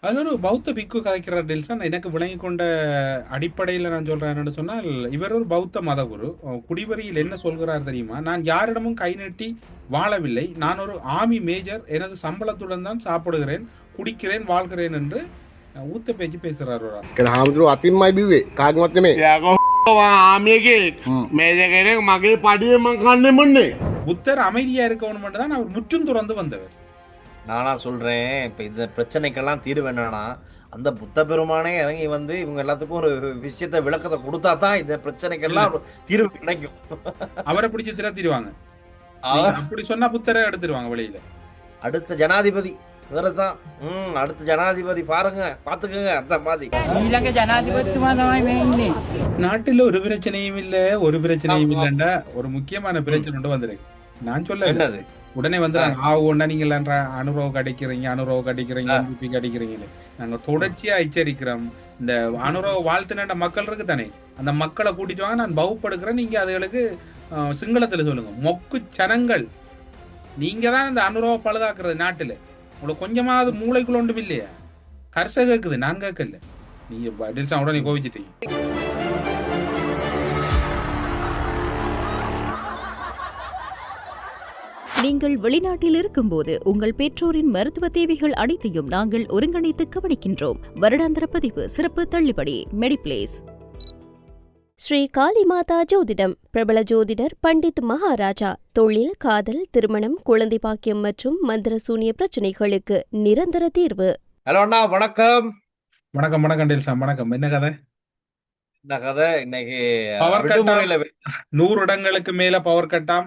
அதுல ஒரு பௌத்த பிக்கு கதைக்கிறார் டெல்சன். எனக்கு விளங்கி கொண்ட அடிப்படையில் நான் சொல்றேன் என்னன்னு சொன்னால், இவர் ஒரு பௌத்த மதகுரு. குடிவரியில் என்ன சொல்கிறார் தெரியுமா? நான் யாரிடமும் கை நீட்டி வாழவில்லை. நான் ஒரு ஆர்மி மேஜர். எனது சம்பளத்துடன் தான் சாப்பிடுகிறேன், குடிக்கிறேன், வாழ்கிறேன் என்று ஊத்த பேச்சு பேசுறார் ஒரு ஆள். Kena hamdulillah atimai biwe kaget nih. Ya kau ආමියගේ මේද කෙනෙක් මගේ පඩිය මං කන්නේ මොන්නේ. புத்தர் அமைதியா இருக்கணும் தான் அவர் முற்றும் துறந்து வந்தவர். நானா சொல்றேன், இப்ப இந்த பிரச்சனைக்கெல்லாம் தீர்வு என்னன்னா, அந்த புத்த பெருமானே இறங்கி வந்து இவங்க எல்லாத்துக்கும் ஒரு விஷயத்த விளக்கத்தை கொடுத்தா தான் இந்த பிரச்சனைக்கெல்லாம் ஒரு தீர்வு கிடைக்கும். அவரை பிடிச்சி திரத்திடுவாங்க. அப்படி சொன்னா புத்தரை எடுத்துருவாங்க வெளியில. அடுத்த ஜனாதிபதி இவரைதான். அடுத்த ஜனாதிபதி பாருங்க, பாத்துக்கோங்க அந்த மாதிரி. ශ්‍රීලංක ජනාධිපතිතුමා තමයි මේ ඉන්නේ. நாட்டில் ஒரு பிரச்சனையும் இல்ல, ஒரு பிரச்சனையும் இல்லைண்டா ஒரு முக்கியமான பிரச்சனை ஒன்று வந்திருக்கு. நான் சொல்ல என்னது? உடனே வந்து ஒன்னா நீங்க அனுரோக அடிக்கிறீங்க, அனுரோக அடிக்கிறீங்க, எம்பிபிக்கு அடிக்கிறீங்க. நாங்க தொடர்ச்சியா எச்சரிக்கிறோம். இந்த அனுரோக வாழ்த்துன மக்கள் இருக்கு தானே, அந்த மக்களை கூட்டிட்டு வாங்க, நான் பகுப்படுக்கிறேன். நீங்க அதுகளுக்கு சிங்களத்துல சொல்லுங்க, மொக்கு சனங்கள். நீங்க தான் இந்த அனுரோக பழுதாக்குறது நாட்டுல. உங்களுக்கு கொஞ்சமாவது மூளைக்குள்ள ஒன்றும் இல்லையா? கர்ச கேக்குது, நான் கேட்கல. நீங்க டெல்சா உடனே கோவிச்சிட்டீங்க. நீங்கள் வெளிநாட்டில் இருக்கும்போது உங்கள் பெற்றோரின் மருத்துவ தேவைகள் அனைத்தையும் நாங்கள் ஒருங்கிணைத்து கவனிக்கின்றோம். வருடாந்திர பதிவு, சிறப்பு தள்ளுபடி, மெடிப்ளேஸ். ஸ்ரீ காளிமாதா ஜோதிடம். பிரபல ஜோதிடர் பண்டித் மகாராஜா. தொழில், காதல், திருமணம், குழந்தை பாக்கியம் மற்றும் மந்திர சூனிய பிரச்சனைகளுக்கு நிரந்தர தீர்வு. ஹலோ அண்ணா, வணக்கம். வணக்கம் வணக்கம் டெல்சா, வணக்கம். என்ன கதை? இந்த கதை இன்னைக்கு பவர் விடுமுறையில 100 இடங்களுக்கு மேல பவர் கட்டாம்.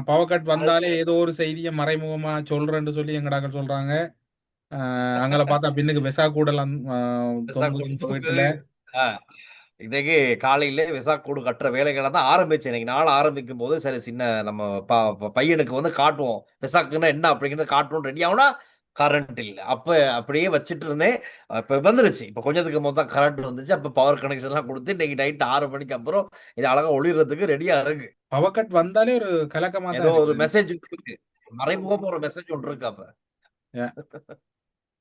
பவர் கட் வந்தாலே ஏதோ ஒரு செய்தியை மறைமுகமா சொல்றேன்னு சொல்லி எங்கடாக்கள் சொல்றாங்க. அங்களை பார்த்தா பின்னுக்கு வெசா கூடலாம் வீட்டுல. இன்னைக்கு காலையில விசா கூடு கட்டுற வேலைகளை தான் ஆரம்பிச்சேன். இன்னைக்கு நாள் ஆரம்பிக்கும் போது சரி, சின்ன நம்ம பையனுக்கு வந்து காட்டுவோம் விசாக்குன்னா என்ன அப்படிங்கிறத காட்டுவோம். ரெடி ஆகுனா கரண்ட் இல்லை. அப்ப அப்படியே வச்சுட்டு இருந்தேன். இப்ப வந்துருச்சு. இப்ப கொஞ்சத்துக்கு மொத்தம் கரண்ட் வந்துச்சு. அப்ப பவர் கனெக்ஷன் எல்லாம் கொடுத்து இன்னைக்கு நைட் 6 மணிக்கு அப்புறம் இது அழகா ஒளிர்றதுக்கு ரெடியா இருக்கு. பவர் கட் வந்தாலே ஒரு கலக்கமா ஏதோ ஒரு மெசேஜ் இருக்கு, மறைமுகமா ஒரு மெசேஜ் ஒன்று இருக்கு. அப்ப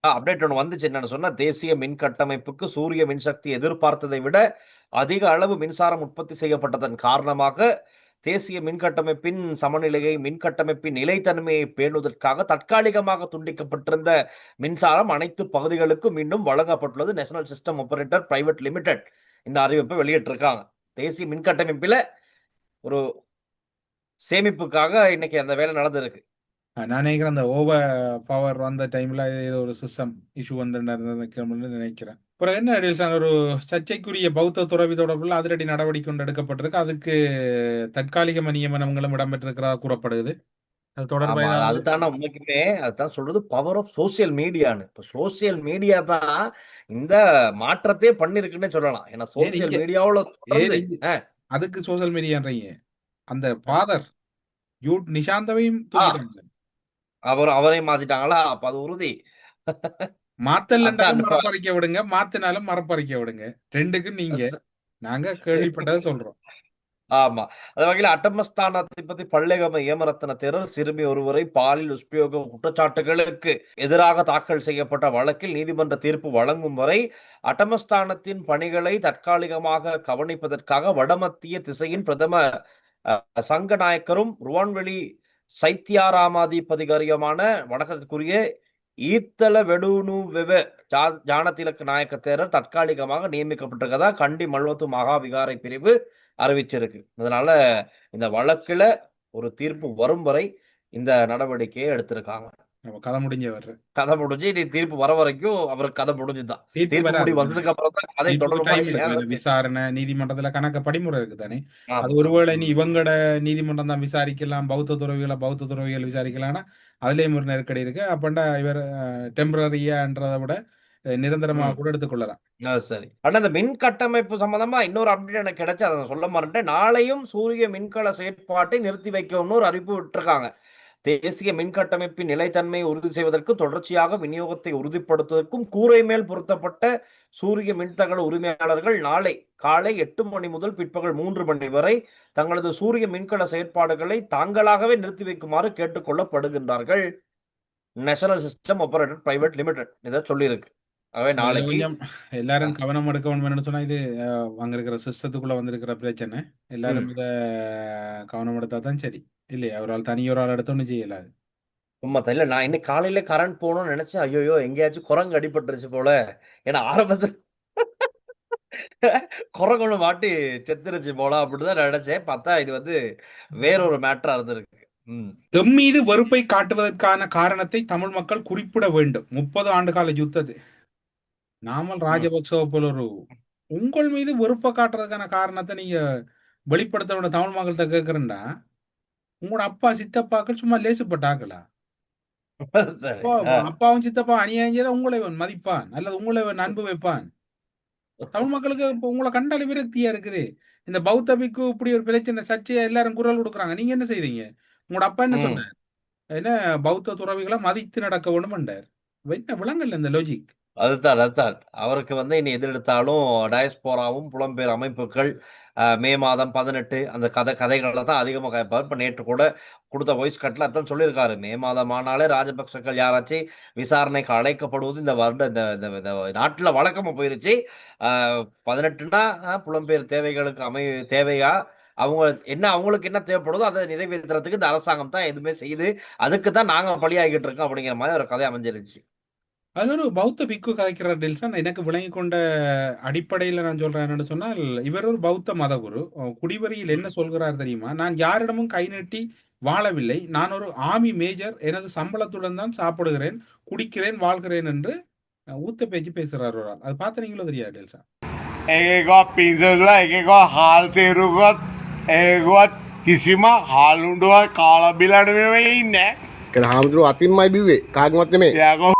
அப்டேட் ஒன்று வந்துச்சு. என்னன்னு சொன்னா, தேசிய மின் கட்டமைப்புக்கு சூரிய மின்சக்தி எதிர்பார்த்ததை விட அதிக அளவு மின்சாரம் உற்பத்தி செய்யப்பட்டதன் காரணமாக தேசிய மின்கட்டமைப்பின் சமநிலையை, மின்கட்டமைப்பின் நிலைத்தன்மையை பேணுவதற்காக தற்காலிகமாக துண்டிக்கப்பட்டிருந்த மின்சாரம் அனைத்து பகுதிகளுக்கும் மீண்டும் வழங்கப்பட்டுள்ளது. National system operator private limited இந்த அறிவிப்பை வெளியிட்டிருக்காங்க. தேசிய மின்கட்டமைப்பில் ஒரு சேமிப்புக்காக இன்னைக்கு அந்த வேலை நடந்திருக்கு. நான் நினைக்கிறேன் அந்த ஓவர் பவர் வந்த டைம்ல ஏதோ ஒரு சிஸ்டம் இஷ்யூ வந்து நினைக்கிறேன். அப்புறம் என்ன டெல்சன், ஒரு சர்ச்சைக்குரிய பௌத்த துறவி தொடர்பில் அதிரடி நடவடிக்கை ஒன்று எடுக்கப்பட்டிருக்கு. அதுக்கு தற்காலிக நியமனங்களும் இடம்பெற்றிருக்கிறதா கூறப்படுது. அது தொடர்பாக அதுதான் உண்மைக்குமே அதுதான் சொல்றது, பவர் ஆஃப் சோசியல் மீடியான்னு. இப்ப சோசியல் மீடியா தான் இந்த மாற்றத்தையே பண்ணிருக்குன்னு சொல்லலாம். ஏன்னா சோசியல் மீடியாவுல அதுக்கு சோசியல் மீடியான்றீங்க. அந்த ஃபாதர் யூட் நிஷாந்தவையும் அவரையும் மாத்திட்டாங்களா? அப்ப அது உறுதி. மாத்தலண்டாலும் மரப்பறிக்க விடுங்க, மாத்தினாலும் மரப்பறிக்க விடுங்க. ரெண்டுக்கும் நீங்க நாங்க கேள்விப்பட்டதை சொல்றோம். ஆமா. அது வகையில் அட்டமஸ்தானத்தை பத்தி பல்லேகம ஏமரத்தன தேரர் சிறுமி ஒருவரை பாலியல் துஷ்பிரயோக குற்றச்சாட்டுகளுக்கு எதிராக தாக்கல் செய்யப்பட்ட வழக்கில் நீதிமன்ற தீர்ப்பு வழங்கும் வரை அட்டமஸ்தானத்தின் பணிகளை தற்காலிகமாக கவனிப்பதற்காக வடமத்திய திசையின் பிரதம சங்கநாயக்கரும் ருவான்வெளி சைத்தியாராமாதிபதிகாரியமான வணக்கத்திற்குரிய ஈத்தல வெடுனு வெவ ஜானதிலக்கு நாயக்க தேரர் தற்காலிகமாக நியமிக்கப்பட்டிருக்கதா கண்டி மல்வத்து மகா விகாரை பிரிவு அறிவிச்சிருக்கு. அதனால இந்த வழக்குல ஒரு தீர்ப்பு வரும் வரை இந்த நடவடிக்கையை எடுத்திருக்காங்க. கதை முடிஞ்சு நீ தீர்ப்பு வர வரைக்கும் அவருக்கு கதை முடிஞ்சுதான். தீர்ப்பு வந்ததுக்கு அப்புறம் தான் கதை தொடரும். விசாரணை நீதிமன்றத்துல கணக்க படிமுறை இருக்கு தானே. அது ஒருவேளை நீ இவங்கட நீதிமன்றம் தான் விசாரிக்கலாம், பௌத்த துறவிகள் விசாரிக்கலாம்னா அதுலயும் ஒரு நெருக்கடி இருக்கு. அப்பண்டா இவர் டெம்பரரியான்றதை விட நிரந்தரமாக கூட எடுத்துக்கொள்ளலாம். சரி ஆனா இந்த மின் கட்டமைப்பு சம்பந்தமா இன்னொரு அப்டேட் எனக்கு கிடைச்சு, அதை சொல்ல மாட்டேன். நாளையும் சூரிய மின்கல செயற்பாட்டை நிறுத்தி வைக்கணும்னு ஒரு அறிவிப்பு விட்டுருக்காங்க. தேசிய மின்கட்டமைப்பின் நிலைத்தன்மையை உறுதி செய்வதற்கு தொடர்ச்சியாக விநியோகத்தை உறுதிப்படுத்துவதற்கும் கூரை மேல் பொருத்தப்பட்ட சூரிய மின்தகடு உரிமையாளர்கள் நாளை காலை 8 மணி முதல் பிற்பகல் 3 மணி வரை தங்களது சூரிய மின்கல செயற்பாடுகளை தாங்களாகவே நிறுத்தி வைக்குமாறு கேட்டுக்கொள்ளப்படுகின்றார்கள். National system operator private limited இதை சொல்லியிருக்கு. ஆகவே இதுல நாளைக்கு கொஞ்சம் எல்லாரும் கவனம் எடுக்க வேணும்னு சொன்னா இது அங்க இருக்கிற சிஸ்டத்துக்குள்ள வந்திருக்கிற பிரச்சனை. எல்லாரும் ம் இத கவனம் எடுத்தா தான் சரி. இல்லையா? ஒரு ஆள் தனி ஒரு ஆள் எடுத்து ஒண்ணும் செய்யலாது. சும்மா இல்ல நான் இன்னைக்கு காலையில கரண்ட் போகணும்னு நினைச்சேன். ஐயோ எங்கேயாச்சும் குரங்கு அடிபட்டுருச்சு போல. ஏன்னா ஆரம்பத்துல குரங்கு ஒண்ணு மாட்டி செத்துருச்சு போல அப்படிதான் நினைச்சேன். பார்த்தா இது வந்து வேறொரு மேட்டரா இருந்திருக்கு. ம். எம்மீது வெறுப்பை காட்டுவதற்கான காரணத்தை தமிழ் மக்கள் குறிப்பிட வேண்டும். 30 ஆண்டுகால யுத்தத்தை நாமல் ம். ராஜபக்சவை போல ஒரு உங்கள் மீது வெறுப்பை காட்டுறதுக்கான காரணத்தை நீங்க வெளிப்படுத்த வேண்டிய தமிழ் மக்கள்கிட்ட கேட்கறேன்டா. உங்களோட அப்பா சித்தப்பாக்கள் சும்மா லேசுப்பட்டாங்களா? சரி. அப்பா அப்பாவும் சித்தப்பா அநியாயம் செய்தா உங்களை இவன் மதிப்பான் அல்லது உங்களை இவன் அன்பு வைப்பான். தமிழ் மக்களுக்கு இப்போ உங்களை கண்டாலே விரக்தியா இருக்குது. இந்த பௌத்த பிக்கு இப்படி ஒரு பிரச்சனை சர்ச்சையா எல்லாரும் குரல் கொடுக்குறாங்க. நீங்க என்ன செய்றீங்க? உங்களோட அப்பா என்ன ம். சொன்னார்? என்ன பௌத்த துறவிகளை மதித்து நடக்க வேண்டுமென்றார். என்ன விளங்கல இந்த லாஜிக். அதுதான். அவருக்கு வந்து இனி எது எடுத்தாலும் டயஸ்போராவும், புலம்பெயர் அமைப்புகள், மே மாதம் 18 அந்த கதைகள தான் அதிகமா கேட்பார். இப்ப நேற்று கூட குடுத்த வாய்ஸ் கட்ல அதான் சொல்லியிருக்காரு. மே மாதம் ஆனாலே ராஜபக்சர்கள் யாராச்சும் விசாரணைக்கு அழைக்கப்படுவது இந்த வருட இந்த இந்த இந்த நாட்டுல வழக்கமா போயிருச்சு. 18ன்னா புலம்பெயர் தேவைகளுக்கு தேவையா? அவங்களுக்கு என்ன தேவைப்படுதோ அத நிறைவேத்துறதுக்கு இந்த அரசாங்கம் தான் எதுவுமே செய்யுது. அதுக்கு தான் நாங்க பலியாகிட்டு இருக்கோம் அப்படிங்கிற மாரி ஒரு கதை அமைஞ்சிருச்சு. அது ஒரு பௌத்த பிக்கு கதைக்கிறார் டில்சன். எனக்கு விளங்கி கொண்ட அடிப்படையில் நான் சொல்றேன் என்னன்னு சொன்னால், இவர் ஒரு பௌத்த மதகுரு. குடிவரியில் என்ன சொல்கிறார் தெரியுமா? நான் யாரிடமும் கை நீட்டி வாழவில்லை. நான் ஒரு ஆர்மி மேஜர். எனது சம்பளத்துடன் தான் சாப்பிடுகிறேன், குடிக்கிறேன், வாழ்கிறேன் என்று ஊத்த பேச்சு பேசுறார் ஒரு ஆள். அது பார்த்தீங்களோ தெரியாது டில்சன். ඒකෝ පින්සලා එකකෝ හාල් තේරුකොත් ඒකොත් කිසිම හාලුන්ඩුවක් කාලබිලට මෙම ඉන්න කළ හාමුදුරුව අතින්මයි බිව්වේ කාගමත් නෙමේ. යකෝ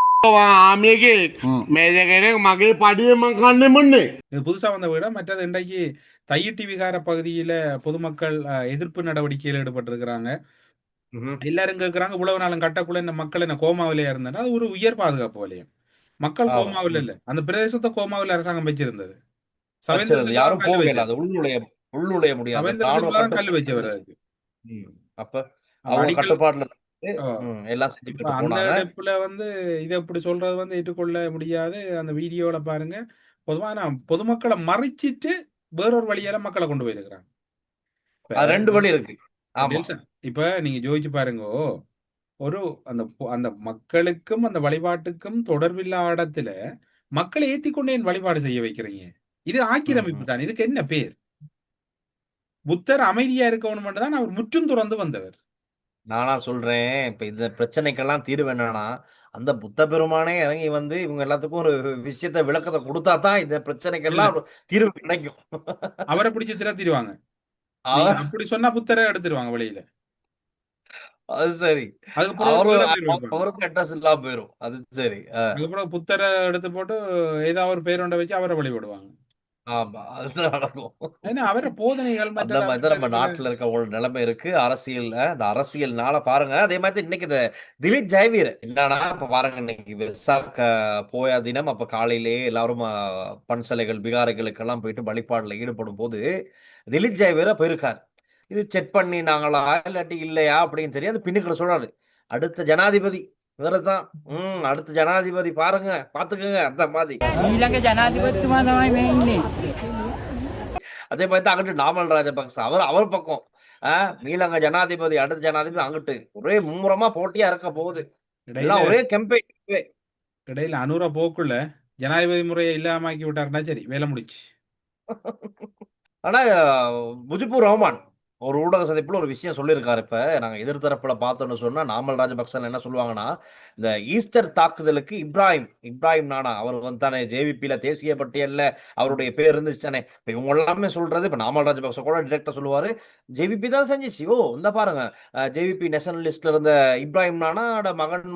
ආමියකෙක් මේ දෙකෙනෙක් මගේ පඩිය මං කන්නේ මොන්නේ. இது புதுசா வந்த விட மற்றது இன்றைக்கு தையிட்டி விகார பகுதியில பொதுமக்கள் எதிர்ப்பு நடவடிக்கையில் ஈடுபட்டிருக்கிறாங்க. ம்ஹ்ம். எல்லாரும் கேட்கிறாங்க, இவ்வளவு நாளும் கட்டக்குள்ள இந்த மக்கள் என்ன கோமாவிலே இருந்தா அது ஒரு உயர் பாதுகாப்பு வலயம். மக்கள் ஆமா. கோமாவில் இல்ல. அந்த பிரதேசத்தை கோமாவில் அரசாங்கம் வச்சிருந்தது. சவேந்திர வச்சிருந்தது. சில்வா தான் யாரும் கல்லு போக வச்சது. இயலாது. உள்நுழைய முடியாது. சவேந்திர ராணுவ சில்வா தான் கல்லு வச்சவர் கட்டுப்பாடு. அதுக்கு. ம். அப்ப அப்ப அவங்க அடிக்கல் கட்டுப்பாட்டுல இருந்து ஆ, எல்லாம் அப்ப செஞ்சுக்கிட்டு அந்த போனாங்க. இடத்துல இதை இப்படி சொல்றது ஏற்றுக்கொள்ள முடியாது. அந்த வீடியோல பாருங்க. பொதுவான பொதுமக்களை மறைச்சிட்டு வேறொரு வழியால மக்களை கொண்டு போயிருக்கிறாங்க. இப்ப அது 2 வழி இருக்கு. ஆமா. டெல்சன், இப்ப நீங்க யோசிச்சு பாருங்க. ஒரு அந்த மக்களுக்கும் அந்த வழிபாட்டுக்கும் தொடர்பில்லா இடத்துல மக்களை ஏத்திக்கொண்டே வழிபாடு செய்ய வைக்கிறீங்க. இது ஆக்கிரமிப்பு ம். தான். இதுக்கு என்ன பேர்? புத்தர் அமைதியா இருக்கணும் தான் அவர் முற்றும் துறந்து வந்தவர். நானா சொல்றேன், இப்ப இந்த பிரச்சனைக்கெல்லாம் தீர்வு என்னன்னா, அந்த புத்த பெருமானே இறங்கி வந்து இவங்க எல்லாத்துக்கும் ஒரு விளக்கத்த குடுத்தா தான் இந்த இல்ல, பிரச்சனைக்கெல்லாம் ஒரு தீர்வு கிடைக்கும். அவரை பிடிச்சு திரத்திடுவாங்க. நீங்க அவ அப்படி சொன்னா புத்தரை எடுத்துருவாங்க வெளியில. அது சரி. அதுக்கப்புறம் ஒரு அவரு வேற பேர் வைப்பாங்க. அவருக்கும் அட்ரஸ் இல்லாம போயிரும். அது சரி. அதுக்கப்புறம் புத்தரை எடுத்து போட்டு ஏதாவது ஒரு பேர் ஒன்றை வச்சு அவரை வழிபடுவாங்க. ஆமா. அதுதான் நடக்கும். ஏன்னா அவர போதனைகள் அந்த மற்றது மாதிரி தான் அவர்கிட்ட நம்ம இருக்கிற நாட்டுல இருக்க ஒரு நிலைமை இருக்கு. அரசியல்ல இந்த அரசியல்னால பாருங்க, அதே மாதிரி இன்னைக்கு இந்த திலீப் ஜெயவீர் என்னன்னா, இப்ப பாருங்க இன்னைக்கு விசாக போயா தினம். அப்ப காலையிலேயே எல்லாரும் பன்சலைகள், விகாரைகளுக்கெல்லாம் போயிட்டு வழிபாடுல ஈடுபடும் போது, திலீப் ஜெயவீர போயிருக்காரு. இது செக் பண்ணினாங்களா இல்லாட்டி இல்லையா அப்படின்னு தெரியாது. பின்னுக்குள்ள சொல்றாரு, அடுத்த ஜனாதிபதி இவருதான். அடுத்த ஜனாதிபதி பாருங்க, பாத்துக்கங்க அந்த மாதிரி. ඊළඟ ජනාධිපතිතුමා තමයි මේ ඉන්නේ. அதே மாதிரி தான் அங்கிட்டு நாமல் ராஜபக்ச அவர் பக்கம் மீளங்க ஜனாதிபதி அடுத்த ஜனாதிபதி அங்கிட்டு ஒரே மும்முரமா போட்டியா இருக்க போகுது. இடையில எல்லாம் ஒரே கெம்பெயின். இடையில அனுர போக்குள்ள ஜனாதிபதி முறையை இல்லாமக்கி விட்டாருன்னா சரி, வேலை முடிச்சு. ஆனா முஜிபுர் ரஹ்மான் ஒரு ஊடக சந்திப்புல ஒரு விஷயம் சொல்லியிருக்காரு. இப்ப நாங்க எதிர்த்தரப்புல பார்த்தோம்னு சொன்னா நாமல் ராஜபக்ச என்ன சொல்லுவாங்கன்னா, இந்த ஈஸ்டர் தாக்குதலுக்கு இப்ராஹிம் நானா அவர் வந்து தானே ஜேவிபில தேசிய பட்டியல்ல அவருடைய பேர் இருந்துச்சு தானே. இப்ப இவங்க எல்லாமே சொல்றது, இப்ப நாமல் ராஜபக்ச கூட டிரெக்டா சொல்லுவாரு, ஜேவிபி தான் செஞ்சிச்சு. இந்த பாருங்க ஜேவிபி நேஷனலிஸ்ட்ல இருந்த இப்ராஹிம் நானாட மகன்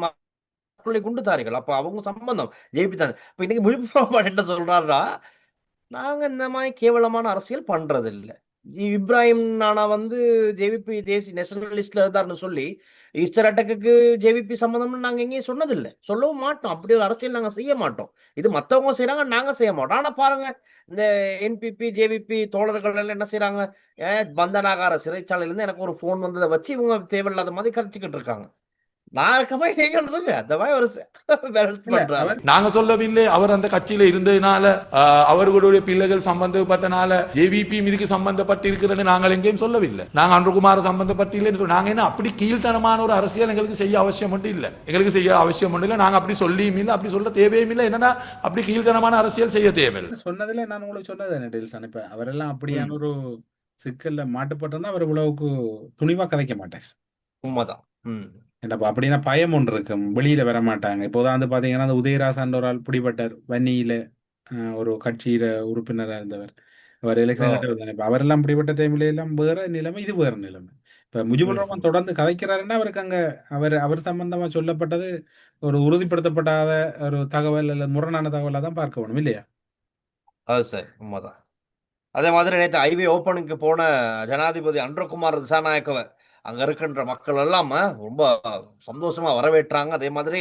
குண்டுதாரிகள். அப்ப அவங்க சம்பந்தம் ஜேவிபி தான். இப்ப இன்னைக்கு முஜிபுர் ரஹ்மான் என்ன சொல்றாருன்னா, நாங்க இந்த மாதிரி கேவலமான அரசியல் பண்றது இல்ல. இப்ராஹிம் நானா வந்து ஜேவிபி தேசிய நேஷனலிஸ்ட்ல இருந்தாருன்னு சொல்லி ஈஸ்டர் அட்டாக்கு ஜேவிபி சம்பந்தம்னு நாங்க எங்கேயும் சொன்னதில்லை, சொல்லவும் மாட்டோம். அப்படி ஒரு அரசியல் நாங்க செய்ய மாட்டோம். இது மத்தவங்க செய்யறாங்க, நாங்க செய்ய மாட்டோம். ஆனா பாருங்க இந்த என்பிபி ஜேவிபி தோழர்கள் எல்லாம் என்ன செய்யறாங்க, பந்தனாகார சிறைச்சாலையில இருந்து எனக்கு ஒரு போன் வந்ததை வச்சு இவங்க தேவையில்லாத மாதிரி கரைச்சிக்கிட்டு இருக்காங்க. நான் இருக்க மாதிரி நீங்கள் இருங்க. அந்த மாதிரி ஒரு பேலன்ஸ் இல்ல பண்றாரு. அவர் நாங்க சொல்லவில்லை அவர் அந்த கட்சியில இருந்ததுனால அவர்களுடைய பிள்ளைகள் சம்பந்தப்பட்டனால ஜேவிபி இதுக்கு சம்பந்தப்பட்டிருக்கிறது நாங்கள் எங்கேயும் சொல்லவில்லை. நாங்க அன்றுகுமார சம்பந்தப்பட்டில்லைன்னு சொல்லி நாங்க என்ன அப்படி கீழ்த்தனமான ஒரு அரசியல் எங்களுக்கு செய்ய அவசியம் மட்டும் இல்லை. எங்களுக்கு செய்ய அவசியம் மட்டும் இல்லை. நாங்க அப்படி சொல்லியும் இல்லை, அப்படி சொல்ல தேவையும் இல்லை. என்னன்னா அப்படி கீழ்த்தனமான அரசியல் செய்ய தேவையில்லை. சொன்னதுல நான் உங்களுக்கு சொன்னது டெல்சான், இப்ப அவரெல்லாம் அப்படியான ஒரு சிக்கல்ல மாட்டுப்பட்டிருந்தா அவர் இவ்வளவுக்கு துணிவா கதைக்க மாட்டார். உண்மைதான். என்னப்பா அப்படின்னா பயம் ஒன்று இருக்கும், வெளியில வர மாட்டாங்க. இப்போதான் வந்து பாத்தீங்கன்னா அந்த உதயராசான்ற ஒரு ஆள் பிடிபட்டார் வன்னியில, ஒரு கட்சியில உறுப்பினராக இருந்தவர். அவர் எலெக்ஷன் கட்டவர். இப்ப அவரெல்லாம் பிடிபட்ட டைம்ல எல்லாம் வேற நிலைமை, இது வேற நிலைமை. இப்ப முஜிபுர் ரஹ்மான் தொடர்ந்து கதைக்கிறாருன்னா அவருக்கு அங்க அவர் சம்பந்தமா சொல்லப்பட்டது ஒரு உறுதிப்படுத்தப்படாத ஒரு தகவல் அல்ல முரணான தகவலா தான் பார்க்க வேணும் இல்லையா? அது சரி, உண்மைதான். அதே மாதிரி நேற்று ஐவே ஓப்பனுக்கு போன ஜனாதிபதி அன்றகுமார் திசாநாயக்கவை அங்க இருக்கின்ற மக்கள் எல்லாம் ரொம்ப சந்தோஷமா வரவேற்றாங்க. அதே மாதிரி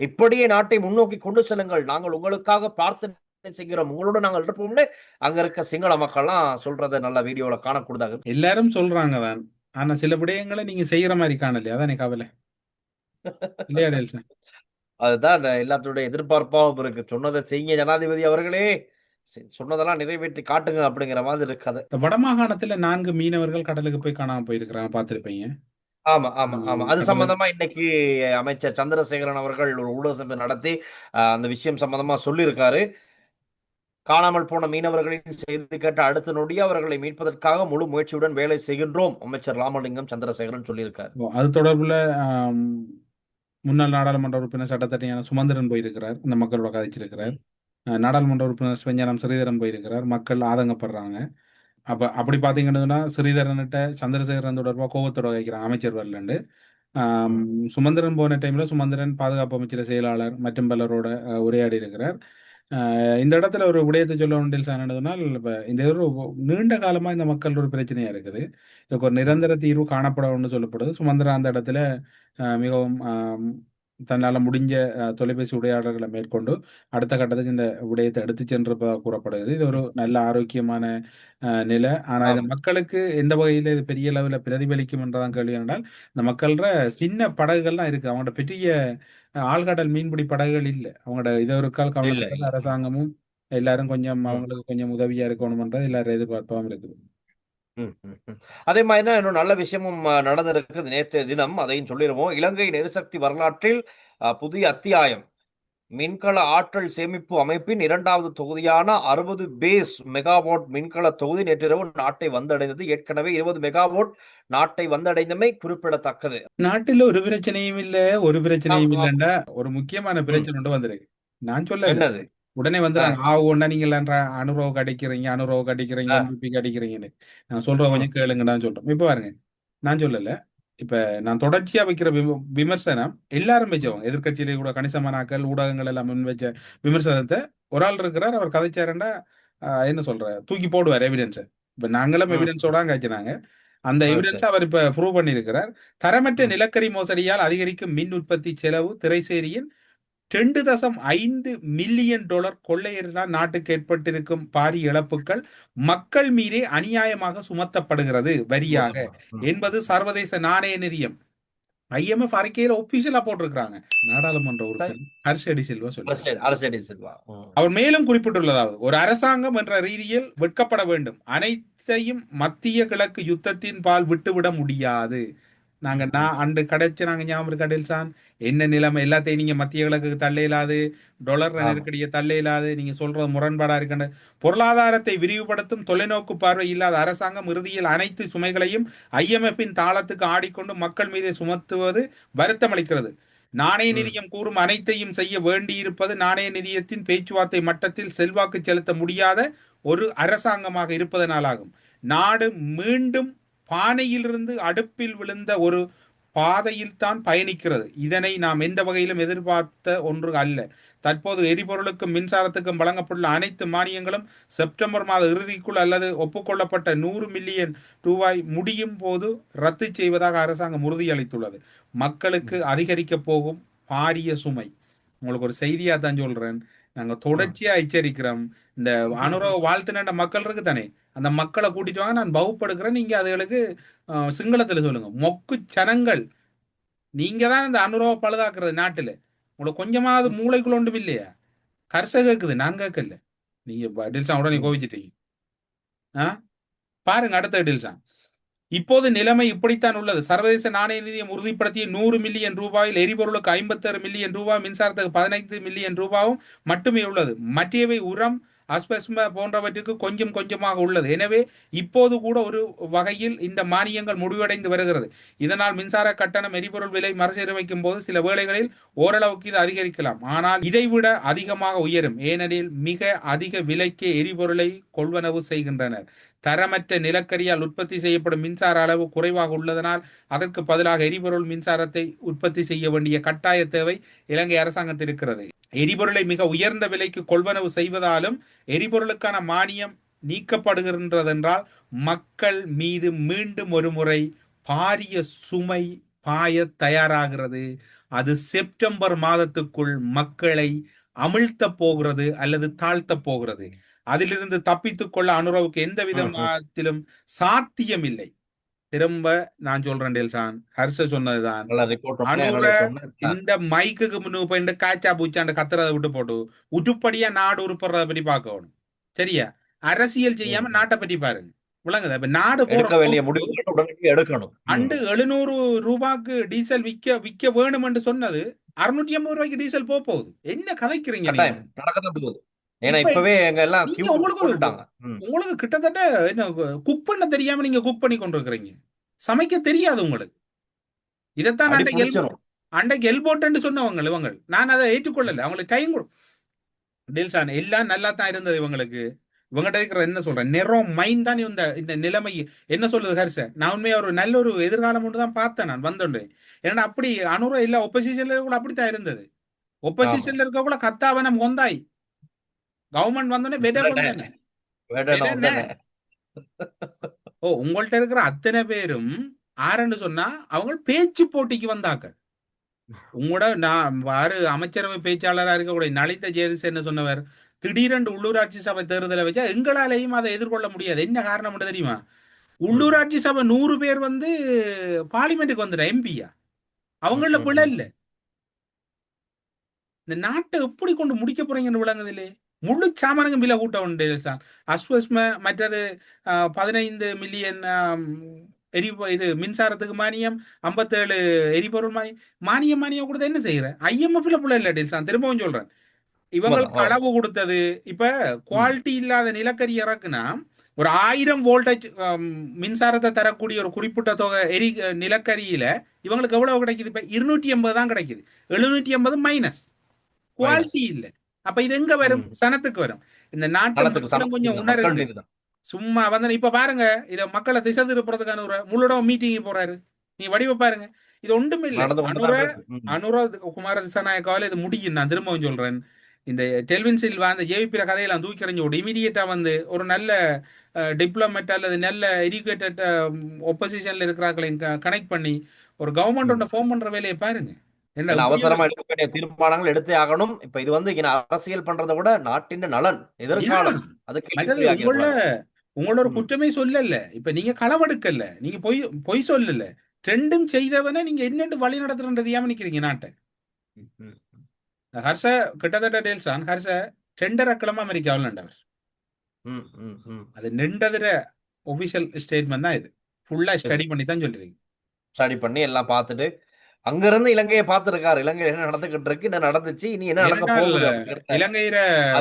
இப்படியே நாட்டை முன்னோக்கி கொண்டு செல்லுங்கள், நாங்கள் உங்களுக்காக பிரார்த்தனை செய்கிறோம், உங்களோட நாங்கள் இருப்போம்னு அங்க இருக்க சிங்கள மக்கள்லாம் சொல்றதை நல்ல வீடியோல காணக்கூடாது. எல்லாரும் சொல்றாங்க தான், ஆனா சில விடயங்களை நீங்க செய்யற மாதிரி காணலையா? அதான் எனக்கு கவலை இல்லையா டெல்சன்? அதுதான் எல்லாத்துடைய எதிர்பார்ப்பாகவும் இருக்கு. சொன்னதை செய்யுங்க ஜனாதிபதி அவர்களே, சொன்னதெல்லாம் நிறைவேற்றி காட்டுங்க அப்படிங்கிற மாதிரி இருக்காது. இந்த வடமாகாணத்துல 4 மீனவர்கள் கடலுக்கு போய் காணாம போயிருக்கிறாங்க, பார்த்திருப்பீங்க. ஆமா ஆமா ஆமா. அது கடல் சம்பந்தமா இன்னைக்கு அமைச்சர் சந்திரசேகரன் அவர்கள் ஒரு ஊடக சபை நடத்தி அந்த விஷயம் சம்பந்தமா சொல்லியிருக்காரு. காணாமல் போன மீனவர்களின் செய்தி கேட்ட அடுத்த நொடி அவர்களை மீட்பதற்காக முழு முயற்சியுடன் வேலை செய்கின்றோம் அமைச்சர் ராமலிங்கம் சந்திரசேகரன் சொல்லியிருக்காரு. அது தொடர்புல முன்னாள் நாடாளுமன்ற உறுப்பினர் சட்டத்தட்டியான சுமந்திரன் போயிருக்கிறார், இந்த மக்களோட கதைச்சிருக்கிறார். நாடாளுமன்ற உறுப்பினர் சிவஞானம் ஸ்ரீதரன் போயிருக்கிறார், மக்கள் ஆதங்கப்படுறாங்க. அப்படி பாத்தீங்கன்னா ஸ்ரீதரன்கிட்ட சந்திரசேகரன் தொடர்பாக கோபத்தோட வைக்கிறாங்க அமைச்சர் வரலண்டு. சுமந்திரன் போன டைம்ல சுமந்திரன் பாதுகாப்பு அமைச்சர் செயலாளர் மற்றும் பலரோட உரையாடி இருக்கிறார். இந்த இடத்துல ஒரு விடயத்தை சொல்ல ஒன்றில் சார்ந்ததுனால், இப்போ இந்த ஒரு நீண்ட காலமா இந்த மக்கள் ஒரு பிரச்சனையா இருக்குது. இதுக்கு ஒரு நிரந்தர தீர்வு காணப்படணும்னு சொல்லப்படுது. சுமந்திரன் அந்த இடத்துல மிகவும் தன்னால் முடிஞ்ச தொலைபேசி உரையாடல்களை மேற்கொண்டு அடுத்த கட்டத்துக்கு இந்த விடயத்தை எடுத்து சென்றதாக கூறப்படுகிறது. இது ஒரு நல்ல ஆரோக்கியமான நிலை. ஆனா இந்த மக்களுக்கு எந்த வகையில இது பெரிய அளவுல பிரதிபலிக்கும் என்றதான் கேள்வி. என்றால் இந்த மக்கள்ற சின்ன படகுகள்லாம் இருக்கு, அவங்களோட பெரிய ஆழ்கடல் மீன்பிடி படகுகள் இல்லை. அவங்களோட இதை ஒரு கால் கவலைப்பட்டது அரசாங்கமும் எல்லாரும் கொஞ்சம் அவங்களுக்கு கொஞ்சம் உதவியா இருக்கணும்ன்றது எல்லாரும் எதிர்பார்ப்பாகவும் இருக்குது. அதே மாதிரி தான் இன்னும் நல்ல விஷயமும் நடந்திருக்குது நேற்றைய தினம், அதையும் சொல்லிடுவோம். இலங்கை எரிசக்தி வரலாற்றில் புதிய அத்தியாயம். மின்கல ஆற்றல் சேமிப்பு அமைப்பின் 2வது தொகுதியான 60 பேஸ் மெகாவாட் மின்கல தொகுதி நேற்றிரவு நாட்டை வந்தடைந்தது. ஏற்கனவே 20 மெகாவாட் நாட்டை வந்தடைந்தமை குறிப்பிடத்தக்கது. நாட்டில் ஒரு பிரச்சனையும் இல்ல, ஒரு பிரச்சனையும் இல்லைண்டா ஒரு முக்கியமான பிரச்சனை ஒன்று வந்திருக்கு. நான் சொல்ல என்னது உடனே வந்துடுறாங்க, ஒன்னா நீங்க அனுரோவுக்கு அடிக்கிறீங்க எம்பிபிக்கு அடிக்கிறீங்கன்னு. நான் சொல்றேன் கொஞ்சம் கேளுங்கன்னு சொல்றோம். இப்ப பாருங்க, நான் சொல்லல, இப்ப நான் தொடர்ச்சியா வைக்கிற விமர்சனம் எல்லாரும் வச்சவங்க, எதிர்கட்சியிலே கூட கணிசமான ஆக்கள் ஊடகங்கள் எல்லாம் முன் வச்ச விமர்சனத்தை ஒரு ஆள் இருக்கிறார், அவர் கதைச்சாருண்டா என்ன சொல்ற தூக்கி போடுவார் எவிடன்ஸை. இப்ப நாங்களும் எவிடன்ஸோட காய்ச்சினாங்க. அந்த எவிடன்ஸ் அவர் இப்ப ப்ரூவ் பண்ணியிருக்கிறார். தரமற்ற நிலக்கரி மோசடியால் அதிகரிக்கும் மின் உற்பத்தி செலவு திரைசேரியின் $2.5 மில்லியன் கொள்ளையரினால் நாட்டுக்கு ஏற்பட்டிருக்கும் பாரிய இழப்புகள் மக்கள் மீதே அநியாயமாக சுமத்தப்படுகிறது வரியாக என்பது சர்வதேச நாணய நிதியம் IMF அறிக்கையில ஒபிஷியலா போட்டிருக்கிறாங்க. நாடாளுமன்ற உறுப்பினர் ஹர்ஷடி சில்வா சொல்லி அவர் மேலும் குறிப்பிட்டுள்ளதாவது, ஒரு அரசாங்கம் என்ற ரீதியில் வெட்கப்பட வேண்டும், அனைத்தையும் மத்திய கிழக்கு யுத்தத்தின் பால் விட்டுவிட முடியாது. நான் அண்டு கிடைச்சு நாங்க ஞாபகம் கடையில் என்ன நிலைமை எல்லாத்தையும் நீங்க மத்திய கிழக்கு தள்ள இயலாது, டொலர் நெருக்கடியை தள்ள இயலாது, நீங்க சொல்றது முரண்பாடா இருக்கின்ற பொருளாதாரத்தை விரிவுபடுத்தும் தொலைநோக்கு பார்வை இல்லாத அரசாங்கம் இறுதியில் அனைத்து சுமைகளையும் IMF-இன் தாளத்துக்கு ஆடிக்கொண்டு மக்கள் மீது சுமத்துவது வருத்தம் அளிக்கிறது. நாணய நிதியம் கூறும் அனைத்தையும் செய்ய வேண்டியிருப்பது நாணய நிதியத்தின் பேச்சுவார்த்தை மட்டத்தில் செல்வாக்கு செலுத்த முடியாத ஒரு அரசாங்கமாக இருப்பதனாலாகும். நாடு மீண்டும் பானையிலிருந்து அடுப்பில் விழுந்த ஒரு பாதையில் தான் பயணிக்கிறது. இதனை நாம் எந்த வகையிலும் எதிர்பார்த்த ஒன்று அல்ல. தற்போது எரிபொருளுக்கும் மின்சாரத்துக்கும் வழங்கப்பட்டுள்ள அனைத்து மானியங்களும் செப்டம்பர் மாத இறுதிக்குள் அல்லது ஒப்புக்கொள்ளப்பட்ட $100 மில்லியன் முடியும் போது ரத்து செய்வதாக அரசாங்கம் உறுதியளித்துள்ளது. மக்களுக்கு அதிகரிக்க போகும் பாரிய சுமை. உங்களுக்கு ஒரு செய்தியா தான் சொல்றேன், நாங்க தொடர்ச்சியா எச்சரிக்கிறோம். இந்த அனுரவ வாழ்த்துன மக்கள் இருக்கு தானே, அந்த மக்களை கூட்டிட்டு வாங்க, நான் வகுப்படுக்கிறேன், நீங்க அதுகளுக்கு சிங்களத்துல சொல்லுங்க, மொக்கு சனங்கள் நீங்க தான் இந்த அனுரவை பழுதாக்குறது நாட்டுல. உங்களுக்கு கொஞ்சமாவது மூளைக்குள்ள ஒன்றும் இல்லையா? கர்ச கேக்குது, நான் கேட்கல. நீங்க டில்சான் உடனே கோவிச்சிட்டீங்க. ஆ பாருங்க அடுத்த டில்சான். இப்போது நிலைமை இப்படித்தான் உள்ளது. சர்வதேச நாணய நிதியம் உறுதிப்படுத்திய 100 மில்லியன் ரூபாயில் எரிபொருளுக்கு 56 மில்லியன் ரூபாய், மின்சாரத்துக்கு 15 மில்லியன் ரூபாயும் மட்டுமே உள்ளது. மற்றவை உரம், அஸ்பஸ்ம போன்றவற்றுக்கு கொஞ்சம் கொஞ்சமாக உள்ளது. எனவே இப்போது கூட ஒரு வகையில் இந்த மானியங்கள் முடிவடைந்து வருகிறது. இதனால் மின்சார கட்டணம், எரிபொருள் விலை மறுசீரமைக்கும் போது சில வேளைகளில் ஓரளவுக்கு இது அதிகரிக்கலாம். ஆனால் இதைவிட அதிகமாக உயரும். ஏனெனில் மிக அதிக விலைக்கு எரிபொருளை கொள்வனவு செய்கின்றனர். தரமற்ற நிலக்கரியால் உற்பத்தி செய்யப்படும் மின்சார அளவு குறைவாக உள்ளதனால் அதற்கு பதிலாக எரிபொருள் மின்சாரத்தை உற்பத்தி செய்ய வேண்டிய கட்டாய தேவை இலங்கை அரசாங்கத்தில் இருக்கிறது. எரிபொருளை மிக உயர்ந்த விலைக்கு கொள்வனவு செய்வதாலும் எரிபொருளுக்கான மானியம் நீக்கப்படுகின்றதென்றால் மக்கள் மீது மீண்டும் ஒரு முறை பாரிய சுமை பாய தயாராகிறது. அது செப்டம்பர் மாதத்துக்குள் மக்களை அமிழ்த்த போகிறது அல்லது தாழ்த்த போகிறது. அதிலிருந்து தப்பித்துக் கொள்ள அனுரவுக்கு எந்த விதத்திலும் சாத்தியம் இல்லை. திரும்ப நான் சொல்றேன் டெல்சான், ஹர்ஷ சொன்னதுதான். அனுர இந்த மைக்குக்கு முன்னு போயிட்டு காய்ச்சா பூச்சாண்டு கத்துறதை விட்டு போட்டு உற்றுப்படியா நாடு உருப்படுறத பற்றி பார்க்கணும். சரியா? அரசியல் செய்யாம நாட்டை பற்றி பாருங்க. விளங்குதா? இப்ப நாடு எடுக்க வேண்டிய முடிவுகளை எடுக்கணும். அண்டு 700 ரூபாய்க்கு டீசல் விக்க வேணும் என்று சொன்னது 650 ரூபாய்க்கு டீசல் போகுது. என்ன கதைக்கிறீங்க? நடக்கதான் போகுது. ஏன்னா இப்பவே எங்க எல்லாம் உங்களுக்கு கிட்டத்தட்ட என்ன குக் பண்ண தெரியாம நீங்க குக் பண்ணி கொண்டிருக்கிறீங்க. சமைக்க தெரியாது உங்களுக்கு. இதைத்தான் அண்டைக்கு எல்போட்டு சொன்னவங்க இவங்க. நான் அதை ஏற்றுக்கொள்ளல. அவங்களுக்கு டைம் டீல்சான் எல்லாம் நல்லா தான் இருந்தது இவங்களுக்கு. இவங்ககிட்ட இருக்கிற என்ன சொல்றேன், நெரோம் மைண்ட் தான் இந்த நிலைமை என்ன சொல்லுது ஹர்ஷ. நான் உண்மையா ஒரு நல்ல ஒரு எதிர்காலம் ஒன்று தான் பார்த்தேன் நான் வந்தோண்டு. ஏன்னா அப்படி அனுர இல்ல ஒப்போசிஷன்ல கூட அப்படித்தான் இருந்தது. ஒப்போசிஷன்ல இருக்க கூட கத்தாவனம் கொந்தாய் கவர்மெண்ட் வந்தோடனே வெட கொந்தானே. ஓ உங்கள்ட்ட இருக்கிற அத்தனை பேரும் ஆரன்னு சொன்னா அவங்க பேச்சு போட்டிக்கு வந்தாங்க. உங்களோட நான் வாரு அமைச்சரவை பேச்சாளராக இருக்கக்கூடிய நலிந்த ஜேதிஸ் என்ன சொன்னவர், திடீரென்று உள்ளூராட்சி சபை தேர்தலை வச்சா எங்களாலையும் அதை எதிர்கொள்ள முடியாது. என்ன காரணம் தெரியுமா? உள்ளூராட்சி சபை 100 பேர் வந்து பார்லிமெண்ட்டுக்கு வந்துட எம்பியா, அவங்கள பிள்ளை இல்லை. இந்த நாட்டை எப்படி கொண்டு முடிக்க போறீங்கன்னு விளங்குதில்லே. முழு சாமானுக்கும் விலை கூட்ட உண்டு. அஸ்வஸ்ம மற்றது 15 மில்லியன் இது மின்சாரத்துக்கு மானியம், 57 எரிபொருள் மானியம் கொடுத்த என்ன செய்யற? IMF-ல புள்ள இல்ல டீல்சான். திரும்பவும் சொல்றேன், இவங்களுக்கு அளவு கொடுத்தது. இப்ப குவாலிட்டி இல்லாத நிலக்கரி இறக்குனா ஒரு 1000 வோல்டேஜ் மின்சாரத்தை தரக்கூடிய ஒரு குறிப்பிட்ட தொகை நிலக்கரியில இவங்களுக்கு எவ்வளவு கிடைக்குது? இப்ப 280 தான் கிடைக்குது. 750 மைனஸ் குவாலிட்டி இல்ல. அப்ப இது எங்க வரும்? சனத்துக்கு வரும். இந்த நாட்டு கொஞ்சம் உணர்வு. சும்மா வந்து இப்ப பாருங்க, இத மக்களை திசை திருப்புறதுக்கான ஒரு முழுட மீட்டிங் போறாரு. நீ வடிவ பாருங்க. இது ஒன்றும் இல்லை. அனுர குமார திசாநாயக்காவில இது முடியும். நான் திரும்பவும் சொல்றேன், இந்த டெல்வின் சில்வா அந்த ஜேவிபி கதையெல்லாம் தூக்கி எறிஞ்சு விட்டு இமீடியட்டா வந்து ஒரு நல்ல டிப்ளமேட் அல்லது நல்ல எஜுகேட்டட் ஒப்போசிஷன்ல இருக்கிறார்களையும் கனெக்ட் பண்ணி ஒரு கவர்மெண்ட் ஃபார்ம் பண்ற வேலையை பாருங்க. அவசரமா எடுக்க வேண்டிய தீர்மானங்கள் எடுத்தே ஆகணும். இப்ப இது வந்து அரசியல் பண்றதை விட நாட்டின் நலன் எதிர்காலம் உங்களோட ஒரு குற்றமே சொல்லல. இப்ப நீங்க களவெடுக்கல, நீங்க பொய் சொல்லல, ட்ரெண்டும் செய்தவன நீங்க என்னென்று வழி நடத்துறது ஏன் நிக்கிறீங்க நாட்டை? ஹர்ஷ கிட்டத்தட்ட டேல்சான் ஹர்ஷ டெண்டர் அக்கிழமை அமெரிக்காவில் நண்டவர். அது நின்றதுல ஒபிஷியல் ஸ்டேட்மெண்ட் தான். இது ஃபுல்லா ஸ்டடி பண்ணி தான் சொல்றீங்க. ஸ்டடி பண்ணி எல்லாம் பார்த்துட்டு அங்க இருந்து இலங்கையை பார்த்திருக்காரு. இலங்கையில என்ன நடந்துகிட்டு இருக்கு, என்ன நடந்துச்சு, இனி என்ன நடக்க போகுது. இலங்கையில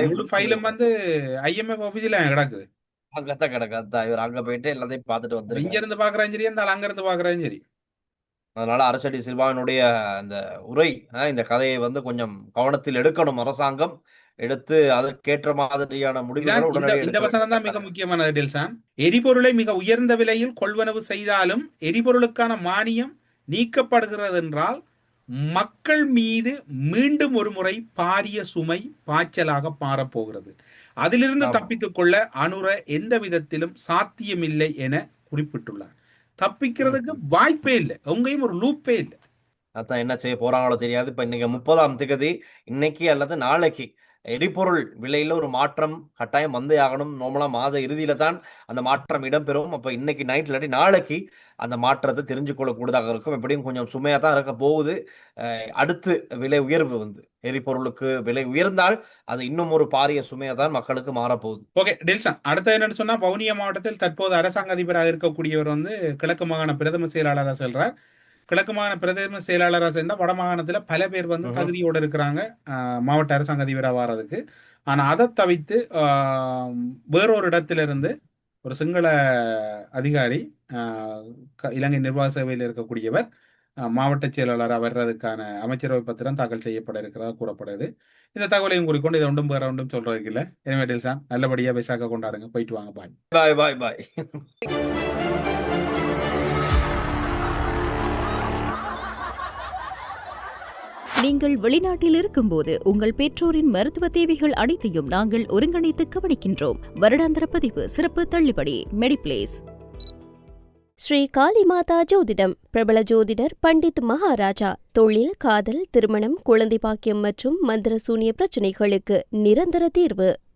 முழு ஃபைலும் வந்து IMF ஆபீஸ்ல கிடக்குது. அங்கத்தான் கிடக்கு. இவர் அங்க போயிட்டு எல்லாத்தையும் பார்த்துட்டு வந்து இங்க இருந்து பாக்குறாங்க சரி, அந்த அங்க இருந்து பாக்குறாங்க சரி. அதனால அரசடி சில்வாவினுடைய அந்த உரை, இந்த கதையை வந்து கொஞ்சம் கவனத்தில் எடுக்கணும் அரசாங்கம். எடுத்து அதற்கேற்ற மாதிரியான முடிவுகளை இந்த வசனம் தான் மிக முக்கியமானது டெல்சான். எரிபொருளை மிக உயர்ந்த விலையில் கொள்வனவு செய்தாலும் எரிபொருளுக்கான மானியம் நீக்கப்படுகிறது என்றால் மக்கள் மீது மீண்டும் ஒரு முறை பாரிய சுமை பாய்ச்சலாக மாறப்போகிறது. அதிலிருந்து தப்பித்துக் கொள்ள அனுர எந்த விதத்திலும் சாத்தியமில்லை என குறிப்பிட்டுள்ளார். தப்பிக்கிறதுக்கு வாய்ப்பே இல்லை, எங்கேயும் ஒரு லூப்பே இல்லை. அதான் என்ன செய்ய போறாங்களோ தெரியாது. இப்ப இன்னைக்கு 30ஆம் தேதி, இன்னைக்கு அல்லது நாளைக்கு எரிபொருள் விலையில ஒரு மாற்றம் கட்டாயம் வந்தே ஆகணும். நார்மலா மாத இறுதியில தான் அந்த மாற்றம் இடம்பெறும். அப்ப இன்னைக்கு நைட் இல்லாட்டி நாளைக்கு அந்த மாற்றத்தை தெரிஞ்சு கொள்ளக்கூடியதாக இருக்கும். எப்படியும் கொஞ்சம் சுமையா தான் இருக்க போகுது. அடுத்து விலை உயர்வு எரிபொருளுக்கு விலை உயர்ந்தால் அது இன்னும் ஒரு பாரிய சுமையா தான் மக்களுக்கு மாறப்போகுது. ஓகே டில்சன், அடுத்த என்னன்னு சொன்னா, வவுனியா மாவட்டத்தில் தற்போது அரசாங்க அதிபராக இருக்கக்கூடியவர் கிழக்கு மாகாண பிரதம செயலாளராக செல்றார். கிழக்கு மாகாண பிரதம செயலாளராக சேர்ந்தா வட மாகாணத்துல பல பேர் தகுதியோடு இருக்கிறாங்க மாவட்ட அரசாங்க அதிபராக வாரதுக்கு. ஆனா அதை தவிர்த்து வேறொரு இடத்திலிருந்து ஒரு சிங்கள அதிகாரி இலங்கை நிர்வாக சேவையில் இருக்கக்கூடியவர் மாவட்ட செயலாளராக வர்றதுக்கான அமைச்சரவை பத்திரம் தாக்கல் செய்யப்பட இருக்கிறதா கூறப்படுது. இந்த தகவலையும் குறிக்கொண்டு இதை ஒன்றும் வேற ஒன்றும் சொல்றதுக்கு இல்லை. எனவே டில்சன், நல்லபடியா பைசாக்க கொண்டாடுங்க. போயிட்டு வாங்க. பாய் பாய் பாய் பாய். நீங்கள் வெளிநாட்டில் இருக்கும்போது உங்கள் பெற்றோரின் மருத்துவ தேவைகள் அனைத்தையும் நாங்கள் ஒருங்கிணைத்து கவனிக்கின்றோம். வருடாந்திர பதிவு சிறப்பு தள்ளுபடி மெடிப்ளேஸ். ஸ்ரீ காளிமாதா ஜோதிடம். பிரபல ஜோதிடர் பண்டித் மகாராஜா. தொழில், காதல், திருமணம், குழந்தை பாக்கியம் மற்றும் மந்திர சூனிய பிரச்சனைகளுக்கு நிரந்தர தீர்வு.